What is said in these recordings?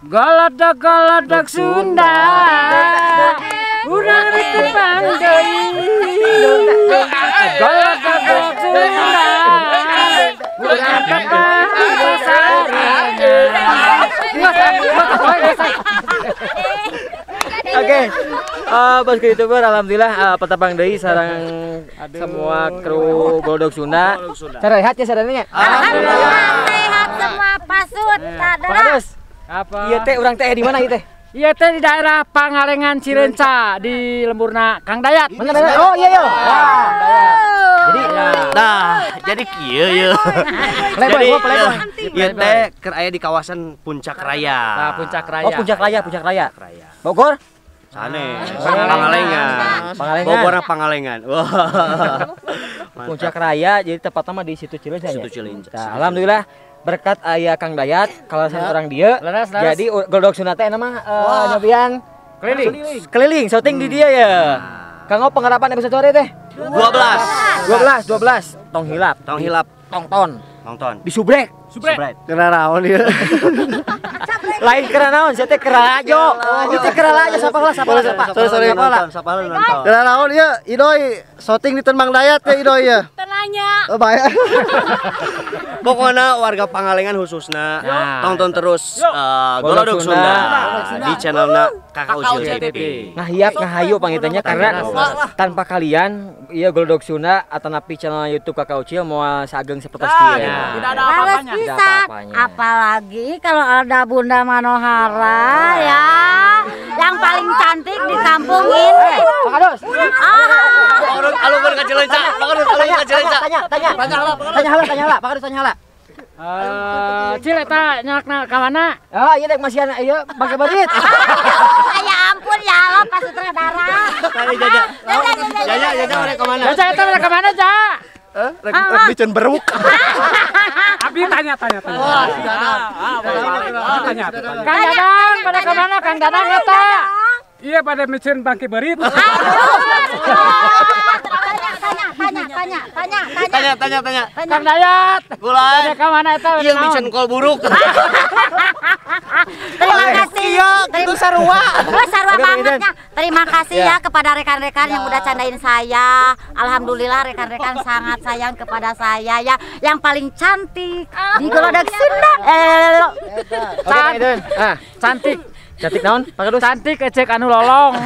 Galadak Sunda. Urang ditepang deui. Galadak Sunda. Urang tepang Oke, bosku YouTuber, alhamdulillah petapang deui sareng semua kru Golodog Sunda. Cara rehat ya sadarnya. Alhamdulillah sehat semua pasut. Terus apa? Iya teh, urang teh di mana ieu teh? Iya teh di daerah Pangalengan Cireunca di lemburna Kang Dayat. Bener. Oh iya iya. Jadi kieu ye. Playboy. Ieu teh keur aya di kawasan Puncak Raya. Nah, Puncak Raya. Oh Puncak Raya. Bogor? Sane. Pangalengan. Bogorna Pangalengan. Wah. Puncak Raya, jadi tepatnya mah di situ Cileunca ya. Situ Cileunca. Nah, alhamdulillah berkat aya Kang Dayat, kalau orang dia, jadi Golodog Sunda teh nama nyobian keliling syuting di dia ya. Kanggo pengharapan episode sore teh 12 tong hilap tongton di subrek kena naon ieu. lain kera naon sia teh kerajo ieu teh kera aja sapa Sorry nonton. Kena naon ieu Idoy syuting di Mang Dayat ya Idoy ya. Tenanya. Oh bae. Pokoknya warga Pangalengan khususnya tonton terus Golodog Sunda di channelnya Kakak Ucil TV. Ngahiap ngahayu pangitanya karena tanpa kalian ieu Golodog Sunda atanapi channel YouTube Kakak Ucil moal sageng seperti kieu. Tidak ada Harus apa-apanya. bisa. Apalagi kalau ada Bunda Manohara ya, yang paling cantik di kampung ini. Pak Kadus. Alur ka Cileunca. Tanya hala, Pak Kadus tanya hala. Cil eta nyalakna ka mana? Ah, iya dek masih anak ieu bangke berit. Ya ampun ya Allah Pak Sutradara. Jaja urek ka mana? Jaja eta ka mana, Ja? Rek biceun beruk. Abi tanya. Wah, si Dadang. Tanya. Kang Dadang, pada ka mana Kang Dadang eta? Iya pada micin bangke berit. Tanya. Kang Dayat. Gulai. Ka mana eta? Ieu micen kol buruk. Terima kasih. Itu sarua. Sarua bangetnya. Terima kasih ya kepada rekan-rekan yang udah candain saya. Alhamdulillah rekan-rekan sangat sayang kepada saya ya. Yang paling cantik di Golodog Sunda. Cantik. Cantik naon? Pak Kadus. Cantik ecek anu lolong.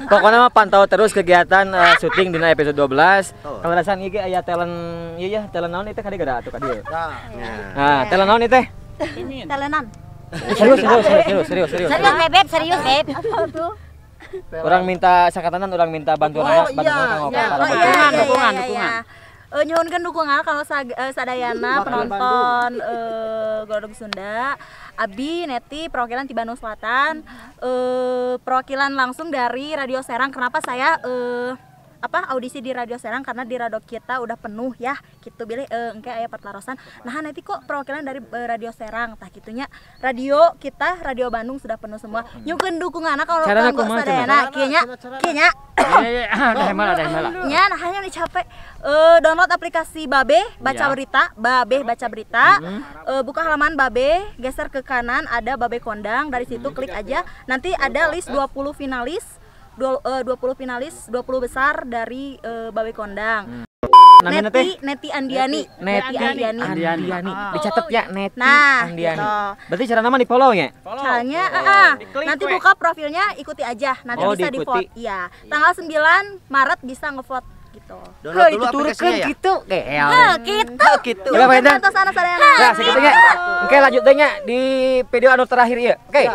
Pokoknya mah pantau terus kegiatan syuting dina episode 12. Kalau rasan ieu aya talent ieu ya, talent naon itu kadi gara atuh kadi. Nah, talent naon itu teh? Telenan. Serius. Serius beb. Orang minta sakatanan, orang minta bantuan Dukungan. Nyuhunkeun dukungan kalau sadayana penonton Golodog Sunda. Abi Neti perwakilan di Bandung Selatan, perwakilan langsung dari Radio Serang. Kenapa saya audisi di Radio Serang? Karena di radio kita udah penuh ya gitu bilih engke aya pertarosan. Nah nanti kok perwakilan dari Radio Serang tah kitunya radio kita Radio Bandung sudah penuh semua. Nyukeun dukunganna kalau sadayana kieu nya Ada hemal. nya nah hanya dicapai download aplikasi Babe baca berita, buka halaman Babe, geser ke kanan ada Babe Kondang, dari situ klik aja, nanti ada list 20 finalis 20 besar dari Babe Kondang. Neti Andiani. Dicatat ya, Neti Andiani. Gitu. Berarti cara nama di-follow ya? Caranya nanti buka profilnya, ikuti aja. Nanti bisa di-vote. Iya. Tanggal 9 Maret bisa nge-vote gitu. Download dulu aplikasinya ya. Gitu. Gitu. Coba Pak Edan. Sana sadayana. Nah, segitu nya. Oke, lanjut teh nya di video anu terakhir ieu. Oke.